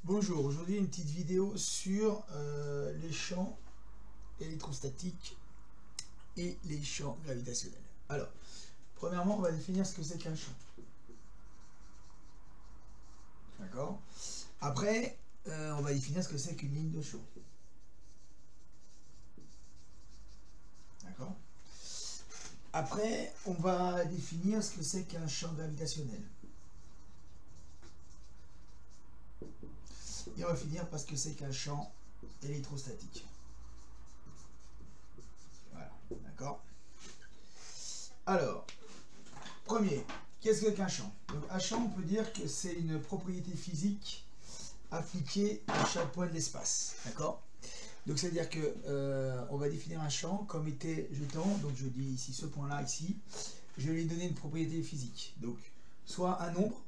Bonjour, aujourd'hui une petite vidéo sur les champs électrostatiques et les champs gravitationnels. Alors, premièrement, on va définir ce que c'est qu'un champ. D'accord. Après, on va définir ce que c'est qu'une ligne de champ. D'accord. Après, on va définir ce que c'est qu'un champ gravitationnel. Et on va finir par ce que c'est qu'un champ électrostatique. Voilà, d'accord. Alors, premier, qu'est-ce qu'un champ? Donc, un champ, on peut dire que c'est une propriété physique appliquée à chaque point de l'espace. D'accord. Donc, c'est-à-dire que on va définir un champ comme jetant, donc je dis ici ce point-là, ici, je vais lui donner une propriété physique. Donc, soit un nombre,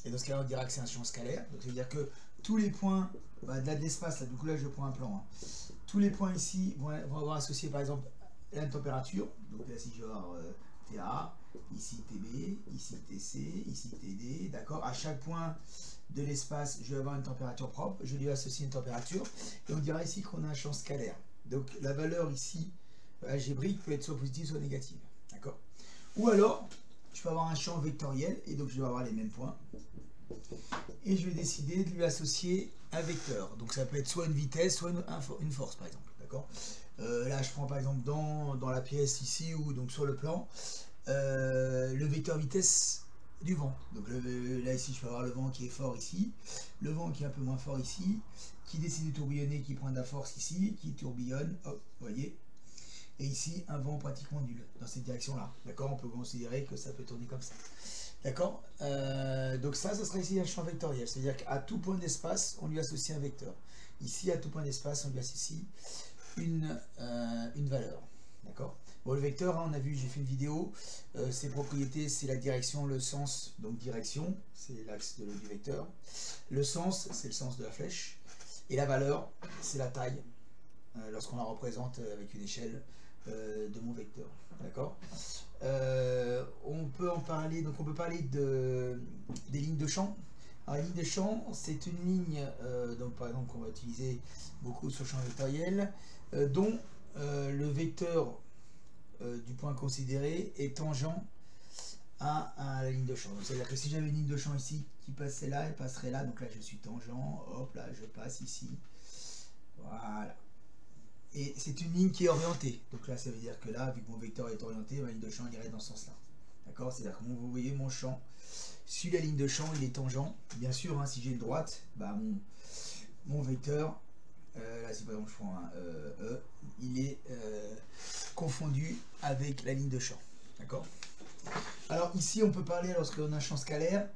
et dans ce cas-là, on dira que c'est un champ scalaire. Donc, c'est-à-dire que tous les points de l'espace, du coup là, je prends un plan. Tous les points ici vont avoir associé, par exemple, la température. Donc là, si je vais avoir TA, ici TB, ici TC, ici TD, d'accord. À chaque point de l'espace, je vais avoir une température propre. Je lui associe une température. Et on dira ici qu'on a un champ scalaire. Donc la valeur ici algébrique peut être soit positive, soit négative. D'accord. Ou alors, je peux avoir un champ vectoriel, et donc je vais avoir les mêmes points. Et je vais décider de lui associer un vecteur. Donc ça peut être soit une vitesse, soit une force, par exemple. D'accord. Là, je prends par exemple dans la pièce ici, ou donc sur le plan, le vecteur vitesse du vent. Donc là, ici, je peux avoir le vent qui est fort ici, le vent qui est un peu moins fort ici, qui décide de tourbillonner, qui prend de la force ici, qui tourbillonne, hop, vous voyez. Et ici, un vent pratiquement nul, dans cette direction-là. D'accord. On peut considérer que ça peut tourner comme ça. D'accord. Donc ça serait ici un champ vectoriel. C'est-à-dire qu'à tout point d'espace, on lui associe un vecteur. Ici, à tout point d'espace, on lui associe une valeur. D'accord. Bon, le vecteur, on a vu, j'ai fait une vidéo. Ses propriétés, c'est la direction, le sens. Donc direction, c'est l'axe du vecteur. Le sens, c'est le sens de la flèche. Et la valeur, c'est la taille, lorsqu'on la représente avec une échelle de mon vecteur. D'accord. On peut en parler, donc on peut parler des lignes de champ. Alors, la ligne de champ, c'est une ligne, donc par exemple qu'on va utiliser beaucoup sur le champ vectoriel, dont le vecteur du point considéré est tangent à la ligne de champ. C'est-à-dire que si j'avais une ligne de champ ici qui passait là, elle passerait là, donc là je suis tangent, hop là je passe ici, voilà. Et c'est une ligne qui est orientée. Donc là, ça veut dire que là, vu que mon vecteur est orienté, ma ligne de champ irait dans ce sens-là. D'accord. C'est-à-dire que vous voyez mon champ, sur la ligne de champ, il est tangent. Bien sûr, si j'ai une droite, mon vecteur, là, si par exemple je prends un E, il est confondu avec la ligne de champ. D'accord. Alors ici, on peut parler, lorsqu'on a un champ scalaire,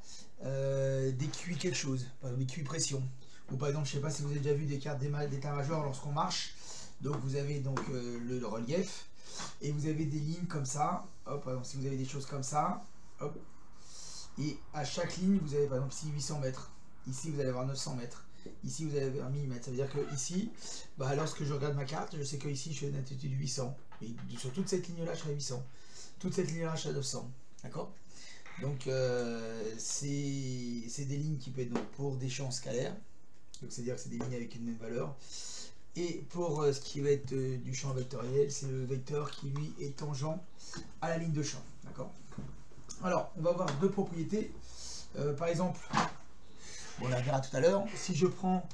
des QI quelque chose, par exemple des QI pression. Ou par exemple, je ne sais pas si vous avez déjà vu des cartes d'état-major lorsqu'on marche. Donc vous avez donc le relief, et vous avez des lignes comme ça, hop, par exemple si vous avez des choses comme ça, hop, et à chaque ligne vous avez par exemple ici 800 mètres, ici vous allez avoir 900 mètres, ici vous allez avoir 1000 mètres, ça veut dire que ici, lorsque je regarde ma carte, je sais que ici je suis à une altitude 800, et sur toute cette ligne là je serai 800, toute cette ligne là je serai 900, d'accord. Donc c'est des lignes qui peuvent être donc pour des champs scalaires, donc c'est à dire que c'est des lignes avec une même valeur. Et pour ce qui va être du champ vectoriel, c'est le vecteur qui lui est tangent à la ligne de champ. D'accord. Alors, on va voir deux propriétés. Par exemple, on la verra tout à l'heure. Si je prends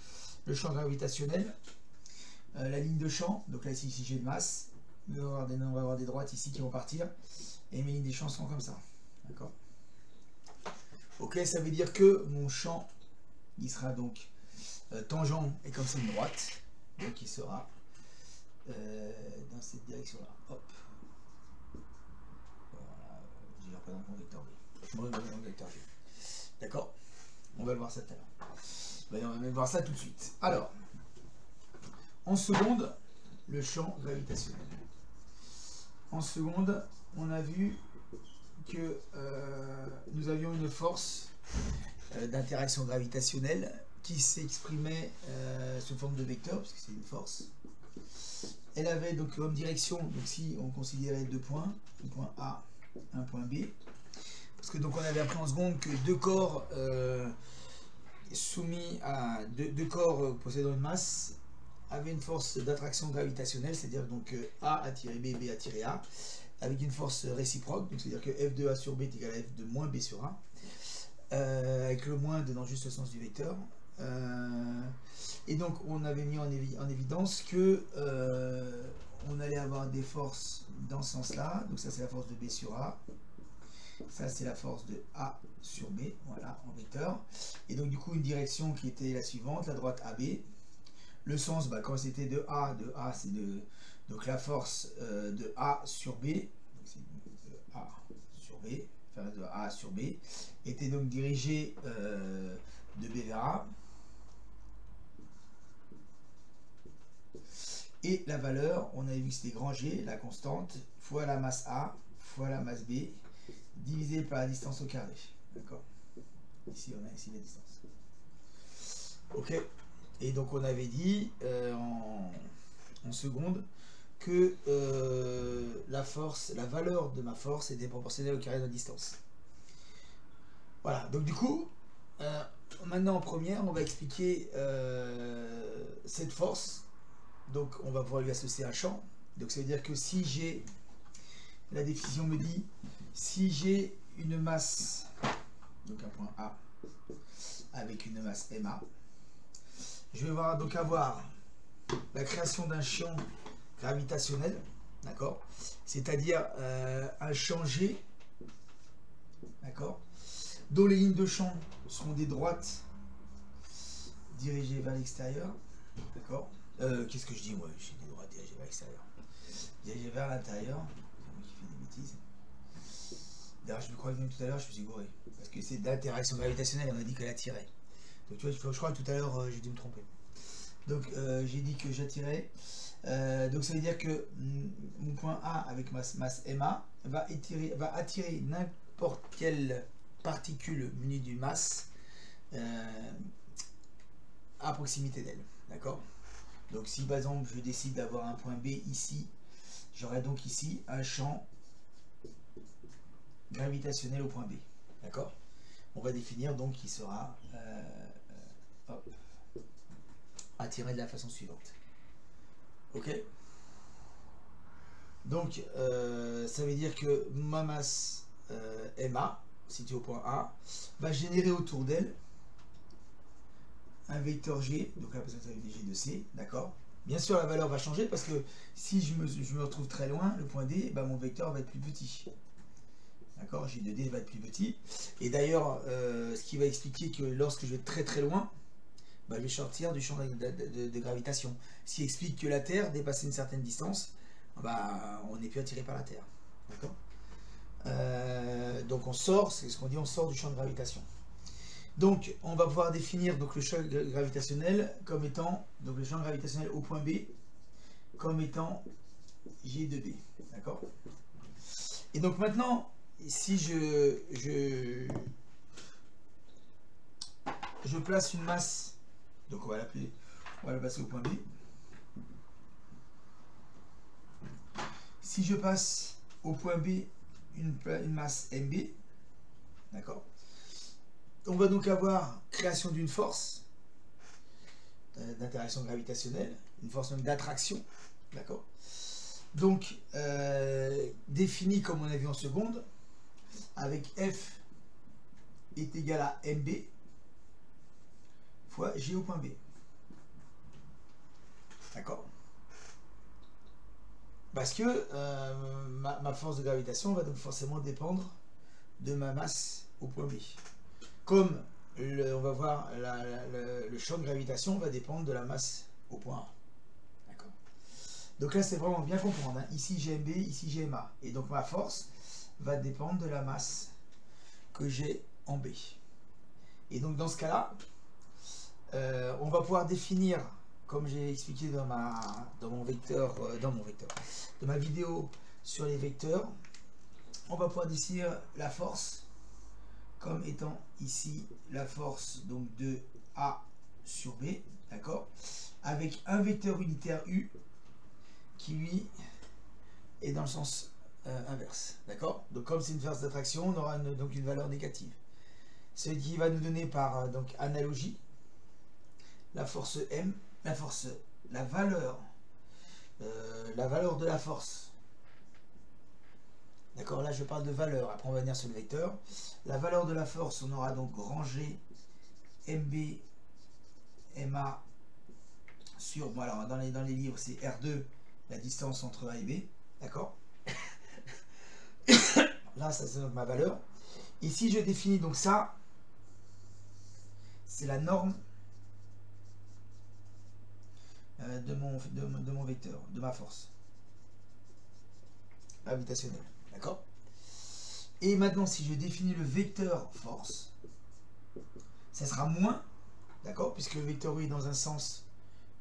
le champ gravitationnel, la ligne de champ, donc là ici j'ai une masse, on va avoir des droites ici qui vont partir, et mes lignes des champs seront comme ça. D'accord. Ok, ça veut dire que mon champ, il sera donc tangent, et comme c'est une droite, donc il sera dans cette direction là. Hop. Voilà, je représente mon vecteur V. Je me représente mon vecteur G. D'accord. On va le voir ça tout à l'heure. On va même voir ça tout de suite. Alors, en seconde, le champ gravitationnel. En seconde, on a vu que nous avions une force d'interaction gravitationnelle qui s'exprimait sous forme de vecteur, puisque c'est une force. Elle avait donc comme direction, donc si on considérait deux points, un point A, un point B, parce que donc on avait appris en seconde que deux corps soumis à deux corps possédant une masse avait une force d'attraction gravitationnelle, c'est-à-dire donc A attiré B, B attiré A, avec une force réciproque, donc c'est-à-dire que F de A sur B est égal à F de moins B sur A, avec le moins donnant juste le sens du vecteur. Et donc on avait mis en évidence que on allait avoir des forces dans ce sens-là, donc ça c'est la force de B sur A, ça c'est la force de A sur B, voilà, en vecteur. Et donc du coup une direction qui était la suivante, la droite AB. Le sens, bah, quand c'était de A c'est de... Donc la force de A sur B, donc c'est de A sur B, enfin de A sur B, était donc dirigée de B vers A. Et la valeur, on avait vu que c'était grand G, la constante, fois la masse A, fois la masse B, divisé par la distance au carré. D'accord? Ici, on a ici la distance. Ok. Et donc, on avait dit en seconde que la valeur de ma force était proportionnelle au carré de la distance. Voilà. Donc, du coup, maintenant en première, on va expliquer cette force. Donc, on va pouvoir lui associer un champ. Donc, ça veut dire que si j'ai, la définition me dit, si j'ai une masse, donc un point A, avec une masse MA, je vais donc avoir la création d'un champ gravitationnel, d'accord, c'est-à-dire un champ G, d'accord, dont les lignes de champ seront des droites dirigées vers l'extérieur, d'accord. Qu'est-ce que je dis moi? J'ai des droites dirigées vers l'extérieur. Dirigées vers l'intérieur. C'est moi qui fais des bêtises. D'ailleurs, je me crois que même tout à l'heure, je me suis gouré. Parce que c'est d'interaction gravitationnelle, on a dit qu'elle attirait. Donc tu vois, je crois que tout à l'heure, j'ai dû me tromper. Donc j'ai dit que j'attirais. Donc ça veut dire que mon point A avec masse MA va attirer n'importe quelle particule munie d'une masse à proximité d'elle. D'accord? Donc si par exemple je décide d'avoir un point B ici, j'aurai donc ici un champ gravitationnel au point B. D'accord? On va définir donc qui sera attiré de la façon suivante. Ok? Donc ça veut dire que ma masse MA, située au point A, va générer autour d'elle un vecteur G, donc là ça veut dire G de C, d'accord. Bien sûr la valeur va changer parce que si je me retrouve très loin, le point D, bah, mon vecteur va être plus petit. D'accord, G de D va être plus petit. Et d'ailleurs, ce qui va expliquer que lorsque je vais très très loin, bah, je vais sortir du champ de gravitation. Ce qui explique que la Terre, dépassée une certaine distance, bah, on n'est plus attiré par la Terre. D'accord. Donc on sort, c'est ce qu'on dit, on sort du champ de gravitation. Donc, on va pouvoir définir donc, le champ gravitationnel comme étant, donc le champ gravitationnel au point B, comme étant G de B. D'accord? Et donc maintenant, si je place une masse, donc on va l'appeler, on va la passer au point B. Si je passe au point B une masse MB, d'accord? On va donc avoir création d'une force d'interaction gravitationnelle, une force même d'attraction, d'accord? Donc, définie comme on a vu en seconde, avec F est égal à MB fois G au point B. D'accord? Parce que ma force de gravitation va donc forcément dépendre de ma masse au point B. Comme on va voir, le champ de gravitation va dépendre de la masse au point A. D'accord. Donc là, c'est vraiment bien comprendre. Hein. Ici, j'ai MB, ici, j'ai MA. Et donc, ma force va dépendre de la masse que j'ai en B. Et donc, dans ce cas-là, on va pouvoir définir, comme j'ai expliqué dans ma vidéo sur les vecteurs, on va pouvoir définir la force comme étant ici la force donc de A sur B, d'accord, avec un vecteur unitaire U qui lui est dans le sens inverse, d'accord. Donc comme c'est une force d'attraction, on aura donc une valeur négative. ce qui va nous donner par donc analogie la force M, la valeur de la force. D'accord, là je parle de valeur, après on va venir sur le vecteur. La valeur de la force, on aura donc grand G, MB, MA sur, bon alors dans les livres c'est R2, la distance entre A et B, d'accord. Là ça c'est donc ma valeur. Ici je définis donc ça, c'est la norme de mon vecteur, de ma force gravitationnelle, d'accord. Et maintenant si je définis le vecteur force, ça sera moins, d'accord, puisque le vecteur U est dans un sens,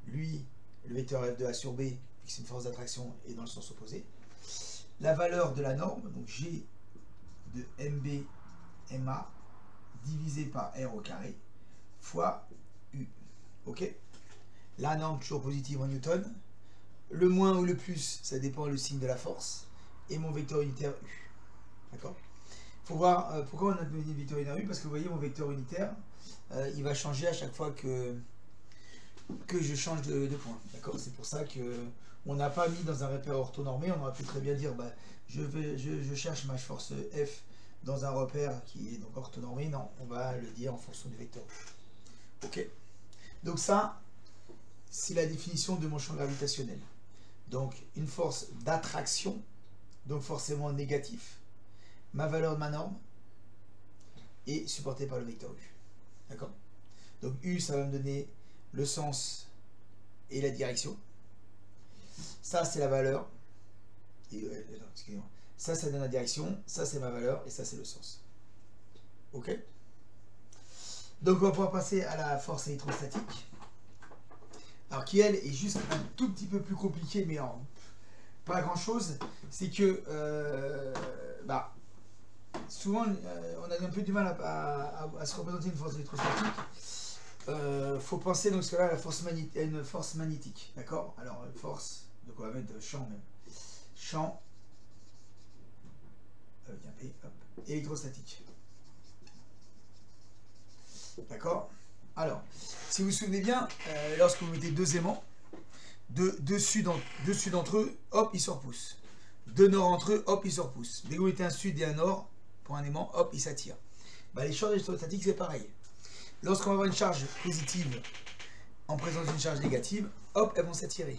lui, le vecteur F de A sur B, puisque c'est une force d'attraction, est dans le sens opposé. La valeur de la norme, donc G de MB MA divisé par R au carré fois U. Ok. La norme toujours positive en Newton. Le moins ou le plus, ça dépend le signe de la force. Et mon vecteur unitaire U. D'accord. Il faut voir pourquoi on a donné le vecteur unitaire U, parce que vous voyez mon vecteur unitaire, il va changer à chaque fois que je change de point. D'accord. C'est pour ça que on n'a pas mis dans un repère orthonormé. On aurait pu très bien dire bah, je cherche ma force F dans un repère qui est donc orthonormé. Non, on va le dire en fonction du vecteur. Ok. Donc ça, c'est la définition de mon champ gravitationnel. Donc une force d'attraction, donc forcément négatif. Ma valeur de ma norme est supportée par le vecteur U. D'accord. Donc U, ça va me donner le sens et la direction. Ça, c'est la valeur. Excusez-moi. Ça donne la direction. Ça, c'est ma valeur. Et ça, c'est le sens. Ok. Donc, on va pouvoir passer à la force électrostatique. Alors, qui, elle, est juste un tout petit peu plus compliquée, mais pas grand-chose. C'est que, souvent, on a un peu du mal à se représenter une force électrostatique. Faut penser donc là à la force une force magnétique, d'accord. Alors force, donc on va mettre champ même, champ avec un P, hop, électrostatique, d'accord. Alors si vous vous souvenez bien, lorsque vous mettez deux aimants dessus d'entre eux, hop, ils se repoussent. Deux nord entre eux, hop, ils se repoussent. Dès que vous mettez un sud et un nord pour un aimant, hop, ils s'attirent. Les charges électrostatiques c'est pareil. Lorsqu'on va avoir une charge positive en présence d'une charge négative, hop, elles vont s'attirer.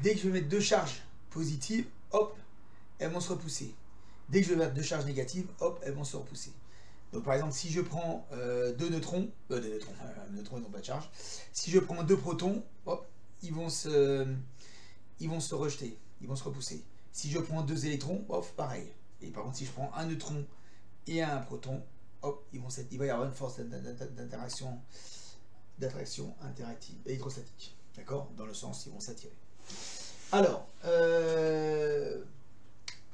Dès que je vais mettre deux charges positives, hop, elles vont se repousser. Dès que je vais mettre deux charges négatives, hop, elles vont se repousser. Donc par exemple, si je prends deux neutrons, neutrons ils n'ont pas de charge. Si je prends deux protons, hop, ils vont se rejeter, ils vont se repousser. Si je prends deux électrons, hop, pareil. Et par contre, si je prends un neutron et un proton, hop, il va y avoir une force d'attraction interactive, électrostatique. D'accord. Dans le sens, ils vont s'attirer. Alors,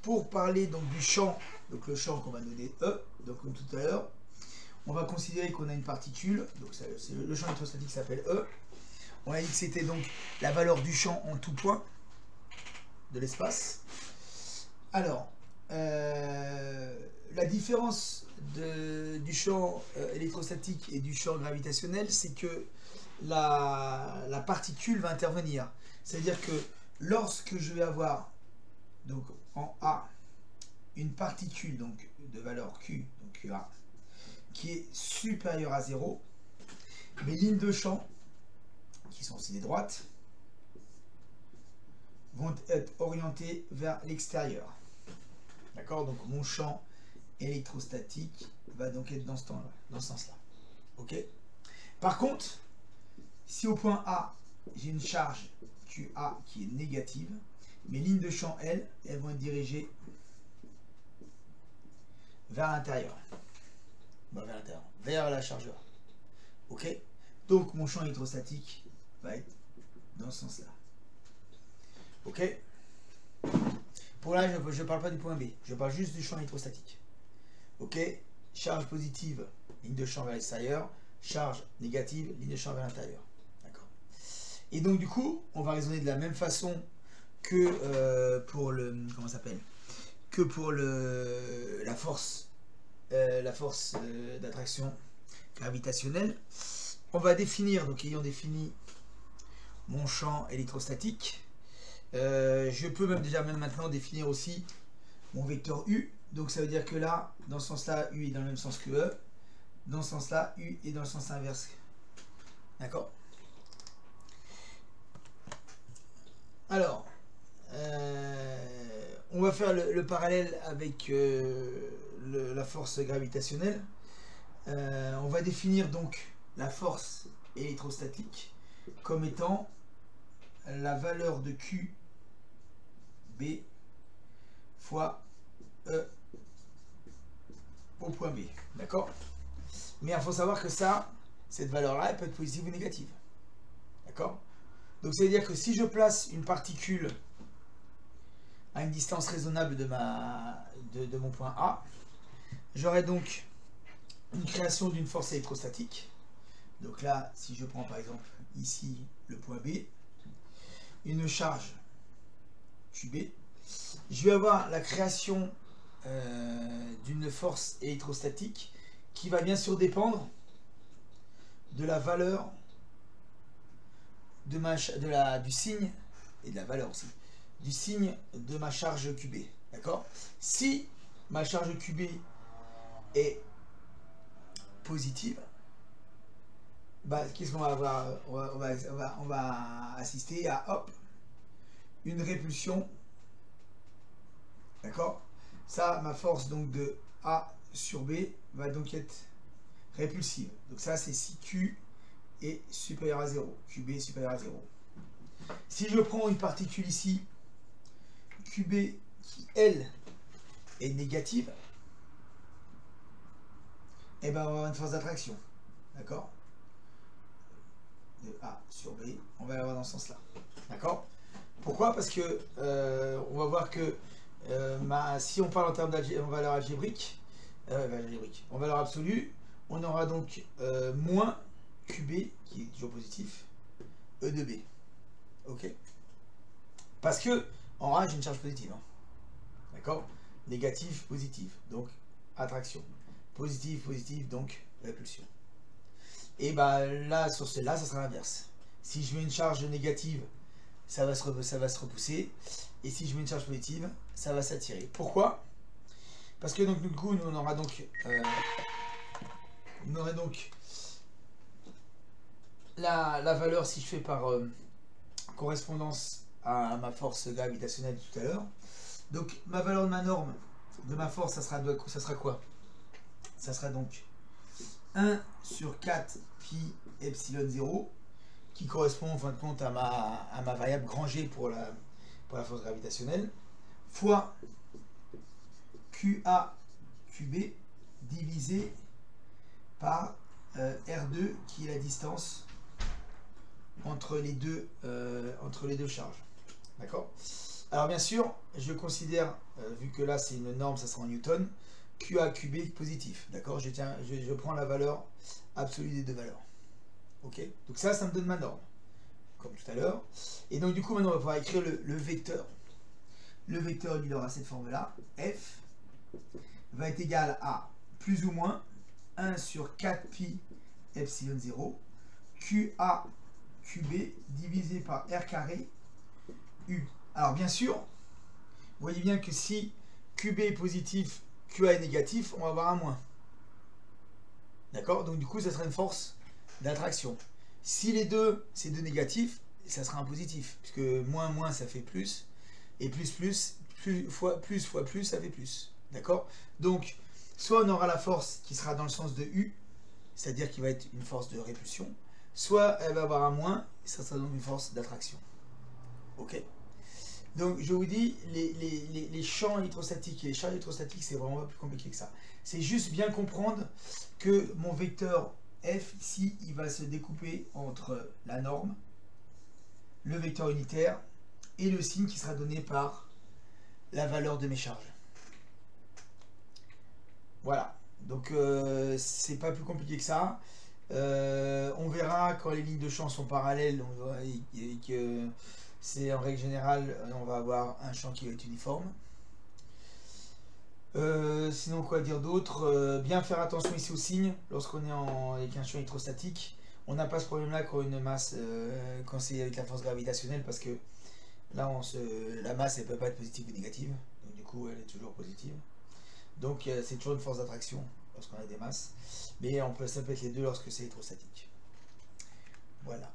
pour parler donc du champ, donc le champ qu'on va donner E, donc comme tout à l'heure, on va considérer qu'on a une particule, donc le champ électrostatique s'appelle E. On a dit que c'était donc la valeur du champ en tout point de l'espace. Alors, la différence du champ électrostatique et du champ gravitationnel, c'est que la particule va intervenir. C'est-à-dire que lorsque je vais avoir donc en A une particule donc de valeur Q, donc QA, qui est supérieure à 0, mes lignes de champ, qui sont aussi des droites, vont être orientées vers l'extérieur. D'accord. Donc mon champ électrostatique va donc être dans ce sens-là. Ok. Par contre, si au point A, j'ai une charge QA qui est négative, mes lignes de champ, elles vont être dirigées vers l'intérieur. Vers la charge A. Ok. Donc mon champ électrostatique va être dans ce sens-là. Ok. Pour là, je ne parle pas du point B, je parle juste du champ électrostatique. Ok. Charge positive, ligne de champ vers l'extérieur. Charge négative, ligne de champ vers l'intérieur. D'accord. Et donc du coup, on va raisonner de la même façon que pour le... Comment ça s'appelle ? Que pour la force la force d'attraction gravitationnelle, on va définir, donc ayant défini mon champ électrostatique, je peux même maintenant définir aussi mon vecteur U. Donc ça veut dire que là, dans ce sens-là, U est dans le même sens que E. Dans ce sens-là, U est dans le sens inverse. D'accord? Alors, on va faire le parallèle avec la force gravitationnelle. On va définir donc la force électrostatique comme étant la valeur de QB fois E au point B. D'accord? Mais il faut savoir que cette valeur-là, elle peut être positive ou négative. D'accord? Donc, c'est-à-dire que si je place une particule à une distance raisonnable de mon point A, j'aurai donc une création d'une force électrostatique. Donc là, si je prends par exemple ici le point B, une charge QB, je vais avoir la création d'une force électrostatique qui va bien sûr dépendre de la valeur du signe, et de la valeur aussi, du signe de ma charge QB. D'accord? Si ma charge QB est positive, bah, qu'est-ce qu'on va avoir? On va assister à, hop, une répulsion. D'accord? Ça, ma force donc de A sur B va donc être répulsive. Donc ça, c'est si Q est supérieur à 0. QB est supérieur à 0. Si je prends une particule ici, QB qui, elle, est négative, et ben on va avoir une force d'attraction. D'accord? De A sur B, on va l'avoir dans ce sens-là. D'accord? Pourquoi? Parce que on va voir que si on parle en termes en valeur algébrique, en valeur absolue, on aura donc moins QB, qui est toujours positif, E de B. Ok? Parce que en A, j'ai une charge positive. Hein. D'accord? Négatif, positif. Donc, attraction. Positif, positif, donc répulsion. Et bah là, sur celle-là, ça sera l'inverse. Si je mets une charge négative, ça va se repousser. Et si je mets une charge positive, ça va s'attirer. Pourquoi? Parce que donc, du coup, on aura donc la valeur, si je fais par correspondance à ma force gravitationnelle tout à l'heure. Donc ma valeur de ma norme, de ma force, ça sera quoi? Ça sera donc 1 sur 4 pi epsilon 0, qui correspond en fin de compte à ma variable grand G pour la force gravitationnelle, fois QA QB divisé par R2, qui est la distance entre les deux charges. D'accord? Alors bien sûr, je considère, vu que là c'est une norme, ça sera en newton, QA QB positif. D'accord? Je prends la valeur absolue des deux valeurs. Ok? Donc ça me donne ma norme, comme tout à l'heure. Et donc du coup, maintenant on va pouvoir écrire le vecteur. Le vecteur, il aura cette forme-là. F va être égal à plus ou moins 1 sur 4 pi epsilon 0 QA QB divisé par R carré U. Alors bien sûr, vous voyez bien que si QB est positif, QA est négatif, on va avoir un moins. D'accord? Donc du coup, ça sera une force d'attraction. Si les deux, c'est deux négatifs, ça sera un positif. Puisque moins, moins, ça fait plus. Et plus fois plus, ça fait plus. D'accord? Donc, soit on aura la force qui sera dans le sens de U, c'est-à-dire qui va être une force de répulsion, soit elle va avoir un moins, ça sera donc une force d'attraction. Ok? Donc je vous dis, les champs électrostatiques et les charges électrostatiques, c'est vraiment pas plus compliqué que ça. C'est juste bien comprendre que mon vecteur F, ici, il va se découper entre la norme, le vecteur unitaire et le signe qui sera donné par la valeur de mes charges. Voilà. Donc c'est pas plus compliqué que ça. On verra quand les lignes de champ sont parallèles, et que c'est en règle générale, on va avoir un champ qui va être uniforme. Sinon, quoi dire d'autre? Bien faire attention ici aux signes lorsqu'on est avec un champ électrostatique. On n'a pas ce problème-là quand une masse, quand c'est avec la force gravitationnelle, parce que là, la masse, elle peut pas être positive ou négative. Donc, du coup, elle est toujours positive. Donc, c'est toujours une force d'attraction lorsqu'on a des masses. Mais ça peut être les deux lorsque c'est électrostatique. Voilà.